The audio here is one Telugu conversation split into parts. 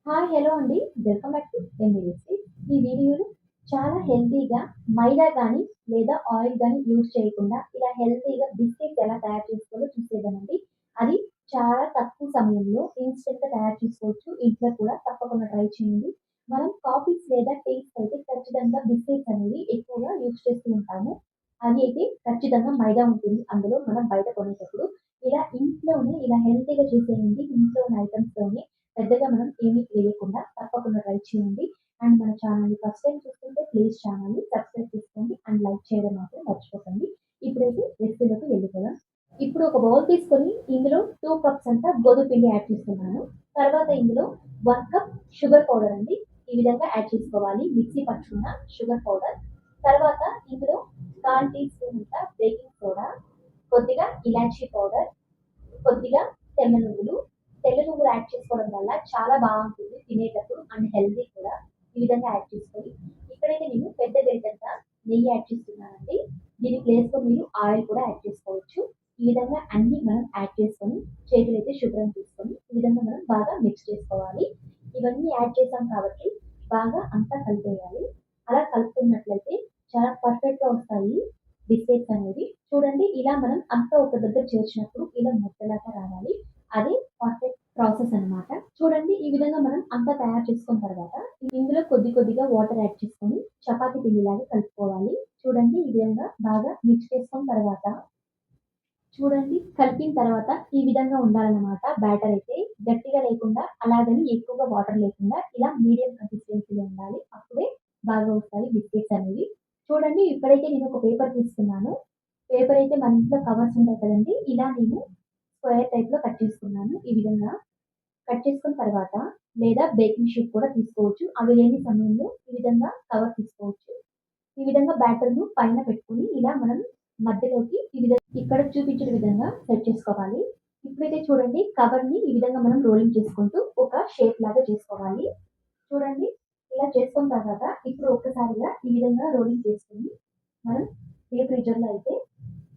హాయ్! హలో అండి. వెల్కమ్ బ్యాక్ టు ఎమ్మిరెసిపీస్. ఈ వీడియోలో చాలా హెల్తీగా మైదా గానీ, లేదా ఆయిల్ గానీ యూజ్ చేయకుండా ఇలా హెల్తీగా బిస్కెట్స్ ఎలా తయారు చేసుకోవాలో చూసేద్దామండి. అది చాలా తక్కువ సమయంలో ఇన్‌స్టంట్‌గా తయారు చేసుకోవచ్చు. ఇంట్లో కూడా తప్పకుండా ట్రై చేయండి. మనం కాఫీస్ లేదా టీస్ అయితే ఖచ్చితంగా బిస్కెట్స్ అనేవి ఎక్కువగా యూజ్ చేస్తూ ఉంటాము. అది అయితే ఖచ్చితంగా మైదా ఉంటుంది అందులో మనం బయట కొనేటప్పుడు. ఇలా ఇంట్లోనే ఇలా హెల్తీగా చేసేయండి. ఇంట్లో ఉన్న ఐటెమ్స్‌తోనే పెద్దగా మనం ఏమీ వేయకుండా తప్పకుండా ట్రై చేయండి. అండ్ మన ఛానల్‌ని ఫస్ట్ టైమ్ చూస్తుంటే ప్లీజ్ ఛానల్‌ని సబ్స్క్రైబ్ చేసుకోండి అండ్ లైక్ చేయడం మాత్రం మర్చిపోకండి. ఇప్పుడైతే రెసిపీలోకి వెళ్ళిపోదాం. ఇప్పుడు ఒక బౌల్ తీసుకొని ఇందులో 2 కప్స్ అంతా గోధుమ పిండి యాడ్ చేస్తున్నాను. తర్వాత ఇందులో 1 కప్ షుగర్ పౌడర్ అండి. ఈ విధంగా యాడ్ చేసుకోవాలి. మిక్సీ పట్టుకున్న షుగర్ పౌడర్. తర్వాత ఇందులో 1/4 టీ స్పూన్ అంతా బేకింగ్ సోడా, కొద్దిగా ఇలాచీ పౌడర్, కొద్దిగా తెల్ల నువ్వులు. తెల్ల నువ్వులు యాడ్ చేసుకోవడం వల్ల చాలా బావుంటుంది తినేటప్పుడు అండ్ హెల్తీ కూడా. ఈ విధంగా యాడ్ చేసుకొని, ఇక్కడైతే నేను పెద్ద గరిటెంత నెయ్యి యాడ్ చేస్తున్నానండి. దీని ప్లేస్‌లో మీరు ఆయిల్ కూడా యాడ్ చేసుకోవచ్చు. ఈ విధంగా అన్నీ మనం యాడ్ చేసుకొని, చేతులైతే శుభ్రం చేసుకొని, ఈ విధంగా మనం బాగా మిక్స్ చేసుకోవాలి. ఇవన్నీ యాడ్ చేసాం కాబట్టి బాగా అంతా కలిపేయాలి. అలా కలుపుకున్నట్లయితే చాలా పర్ఫెక్ట్‌గా వస్తాయి బిస్కెట్స్ అనేవి. చూడండి ఇలా మనం అంతా ఒక దగ్గర చేర్చినప్పుడు ఇలా ముద్దలాగా రావాలి. అదే పర్ఫెక్ట్ ప్రాసెస్ అన్నమాట. చూడండి ఈ విధంగా మనం అంతా తయారు చేసుకున్న తర్వాత ఇందులో కొద్ది కొద్దిగా వాటర్ యాడ్ చేసుకొని చపాతీ పిండిలాగా కలుపుకోవాలి. చూడండి ఈ విధంగా బాగా మిక్స్ చేసుకున్న తర్వాత కలిపిన తర్వాత ఈ విధంగా ఉండాలన్నమాట బ్యాటర్ అయితే. గట్టిగా లేకుండా అలాగని ఎక్కువగా వాటర్ లేకుండా ఇలా మీడియం కన్సిస్టెన్సీలో ఉండాలి. అప్పుడే బాగా వస్తాయి బిస్కెట్స్ అనేవి. చూడండి ఇక్కడైతే నేను ఒక పేపర్ తీసుకున్నాను. పేపర్ అయితే మన ఇంట్లో కవర్స్ ఉంటాయి కదండీ! ఇలా నేను స్క్వేర్ టైప్‌లో కట్ చేసుకున్నాను. ఈ విధంగా కట్ చేసుకున్న తర్వాత లేదా బేకింగ్ షీట్ కూడా తీసుకోవచ్చు. అవి లేని సమయంలో ఈ విధంగా కవర్ తీసుకోవచ్చు. ఈ విధంగా బ్యాటర్‌ను పైన పెట్టుకొని ఇలా మనం మధ్యలోకి ఈ విధంగా ఇక్కడ చూపించిన విధంగా సెట్ చేసుకోవాలి. ఇప్పుడైతే చూడండి కవర్‌ని ఈ విధంగా మనం రోలింగ్ చేసుకుంటూ ఒక షేప్ లాగా చేసుకోవాలి. చూడండి ఇలా చేసుకున్న తర్వాత ఇప్పుడు ఒక్కసారిగా ఈ విధంగా రోలింగ్ చేసుకొని మనం డీప్ ఫ్రీజర్‌లో అయితే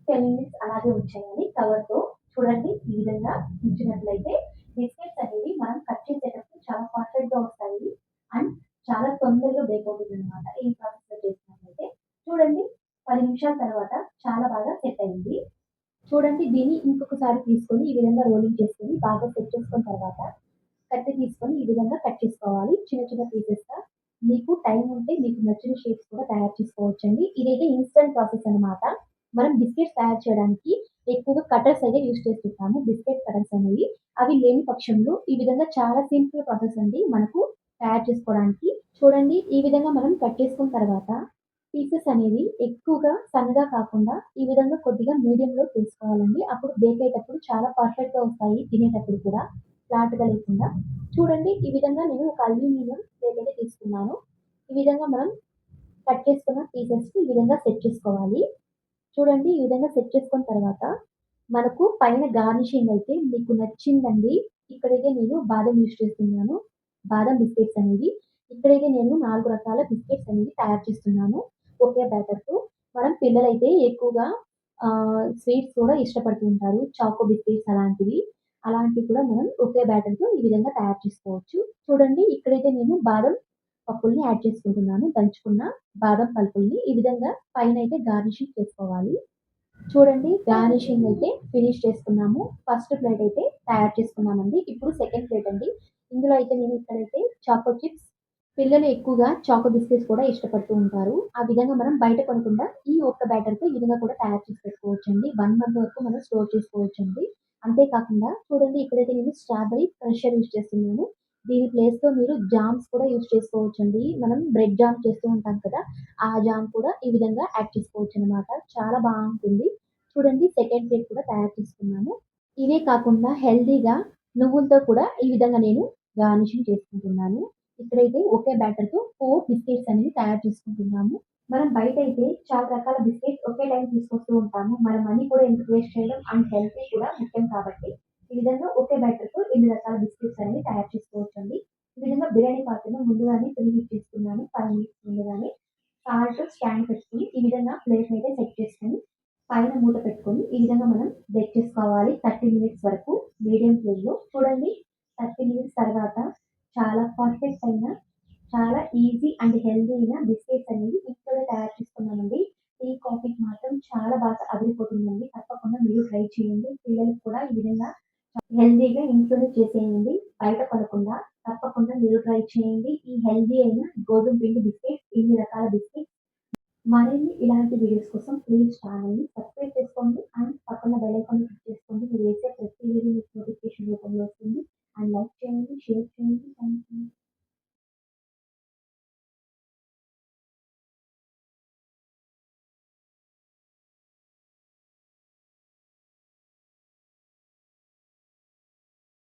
10 మినిట్స్ అలాగే ఉంచేయాలి కవర్‌తో. చూడండి ఈ విధంగా ఉంచినట్లయితే బిస్కెట్స్ అనేవి మనం కట్ చేసేటప్పుడు చాలా పర్ఫెక్ట్‌గా వస్తాయి. అండ్ చాలా తొందరగా బేక్ అవుతుందన్నమాట. ఈ ప్రాసెస్‌లో చేసినట్లయితే. చూడండి 10 నిమిషాల తర్వాత చాలా బాగా సెట్ అయింది. చూడండి దీన్ని ఇంకొకసారి తీసుకొని ఈ విధంగా రోలింగ్ చేసుకొని బాగా సెట్ చేసుకున్న తర్వాత కత్తి తీసుకొని ఈ విధంగా కట్ చేసుకోవాలి. చిన్న చిన్న పీసెస్‌గా. మీకు టైం ఉంటే మీకు నచ్చిన షేప్స్ కూడా తయారు చేసుకోవచ్చండి. ఇదైతే ఇన్‌స్టంట్ ప్రాసెస్ అన్నమాట. మనం బిస్కెట్స్ తయారు చేయడానికి ఎక్కువగా కటర్స్ అయితే యూజ్ చేస్తుంటాము. బిస్కెట్ కటర్స్ అనేవి. అవి లేని పక్షంలో ఈ విధంగా చాలా సింపుల్ ప్రాసెస్ అండి మనకు తయారు చేసుకోవడానికి. చూడండి ఈ విధంగా మనం కట్ చేసుకున్న తర్వాత పీసెస్ అనేవి ఎక్కువగా సన్నగా కాకుండా ఈ విధంగా కొద్దిగా మీడియంలో చేసుకోవాలండి. అప్పుడు బేక్ అయ్యేటప్పుడు చాలా పర్ఫెక్ట్‌గా వస్తాయి తినేటప్పుడు కూడా. ఫ్లాట్‌గా లేకుండా. చూడండి ఈ విధంగా నేను ఒక అల్యూమినియం ప్లేట్ అయితే తీసుకున్నాను. ఈ విధంగా మనం కట్ చేసుకున్న పీసెస్‌ని ఈ విధంగా సెట్ చేసుకోవాలి. చూడండి ఈ విధంగా సెట్ చేసుకున్న తర్వాత మనకు పైన గార్నిషింగ్ అయితే మీకు నచ్చిందండి. ఇక్కడైతే నేను బాదం యూజ్ చేస్తున్నాను. బాదం బిస్కెట్స్ అనేవి. ఇక్కడైతే నేను 4 రకాల బిస్కెట్స్ అనేవి తయారు చేస్తున్నాను. ఒకే బ్యాటర్‌తో. మనం పిల్లలైతే ఎక్కువగా స్వీట్స్ కూడా ఇష్టపడుతూ ఉంటారు. చాకో బిస్కెట్స్ అలాంటివి. అలాంటివి కూడా మనం ఒకే బ్యాటర్‌తో ఈ విధంగా తయారు చేసుకోవచ్చు. చూడండి ఇక్కడైతే నేను బాదం పప్పుల్ని యాడ్ చేసుకుంటున్నాను. దంచుకున్న బాదం పలుకుల్ని ఈ విధంగా పైనైతే గార్నిషింగ్ చేసుకోవాలి. చూడండి గార్నిషింగ్ అయితే ఫినిష్ చేసుకున్నాము. ఫస్ట్ ప్లేట్ అయితే తయారు చేసుకున్నామండి. ఇప్పుడు సెకండ్ ప్లేట్ అండి. ఇందులో అయితే నేను ఇక్కడైతే చాకో చిప్స్ పిల్లలు ఎక్కువగా చాకో బిస్కెట్స్ కూడా ఇష్టపడుతూ ఉంటారు. ఆ విధంగా మనం బయట కొనకుండా ఈ ఒక్క బ్యాటర్‌తో ఈ విధంగా కూడా తయారు చేసి పెట్టుకోవచ్చండి. 1 మంత్ వరకు మనం స్టోర్ చేసుకోవచ్చండి. అంతే కాకుండా చూడండి ఇక్కడైతే నేను స్ట్రాబెర్రీ క్రషర్ యూజ్ చేస్తున్నాను. దీని ప్లేస్‌లో మీరు జామ్స్ కూడా యూజ్ చేసుకోవచ్చండి. మనం బ్రెడ్ జామ్ చేస్తూ ఉంటాం కదా! ఆ జామ్ కూడా ఈ విధంగా యాడ్ చేసుకోవచ్చనమాట. చాలా బావుంటుంది. చూడండి సెకండ్ ప్లేట్ కూడా తయారు చేసుకున్నాను. ఇవే కాకుండా హెల్తీగా నువ్వులతో కూడా ఈ విధంగా నేను గార్నిషింగ్ చేసుకుంటున్నాను. ఇక్కడైతే ఒకే బ్యాటర్‌తో 4 బిస్కెట్స్ అనేవి తయారు చేసుకుంటున్నాము. మనం బయటైతే చాలా రకాల బిస్కెట్స్ ఒకే టైమ్ తీసుకొస్తూ ఉంటాము. మన మనీ కూడా ఎందుకు వేస్ట్ చేయడం అండ్ హెల్తీ కూడా ముఖ్యం కాబట్టి, ఈ విధంగా ఒకే బ్యాటర్‌తో ఇన్ని రకాల బిస్కెట్స్ అనేవి తయారు చేసుకోవచ్చండి. ఈ విధంగా బిర్యానీ పాత్రను ముందుగానే ప్రీహీట్ చేసుకున్నాను. 5 మినిట్స్ ముందుగానే. సాల్ట్ స్టాండ్ పెట్టుకొని ఈ విధంగా ప్లేట్‌నైతే సెట్ చేసుకొని, పైన మూత పెట్టుకొని ఈ విధంగా మనం బేక్ చేసుకోవాలి 30 మినిట్స్ వరకు మీడియం ఫ్లేమ్‌లో. చూడండి 30 మినిట్స్ తర్వాత చాలా పర్ఫెక్ట్ అయిన, చాలా ఈజీ అండ్ హెల్తీ అయిన బిస్కెట్స్ అనేవి ఇంట్లోనే తయారు చేసుకున్నామండి. టీ, కాఫీకి మాత్రం చాలా బాగా అదిరిపోతుందండి. తప్పకుండా మీరు ట్రై చేయండి. పిల్లలకి కూడా ఈ విధంగా హెల్తీగా ఇంట్లోనే చేసేయండి. బయట కొనకుండా. తప్పకుండా మీరు ట్రై చేయండి. ఈ హెల్తీ అయిన గోధుమ పిండి బిస్కెట్స్, ఇన్ని రకాల బిస్కెట్స్ మరిన్ని ఇలాంటి వీడియోస్ కోసం ప్లీజ్ ఛానెల్‌ని సబ్స్క్రైబ్ చేసుకోండి. అండ్ పక్కన బెల్ ఐకాన్ క్లిక్ చేసుకోండి. మీరు వేసే ప్రతి వీడియో మీకు నోటిఫికేషన్ రూపంలో వస్తుంది. అండ్ లైక్ చేయండి, షేర్ చేయండి. థాంక్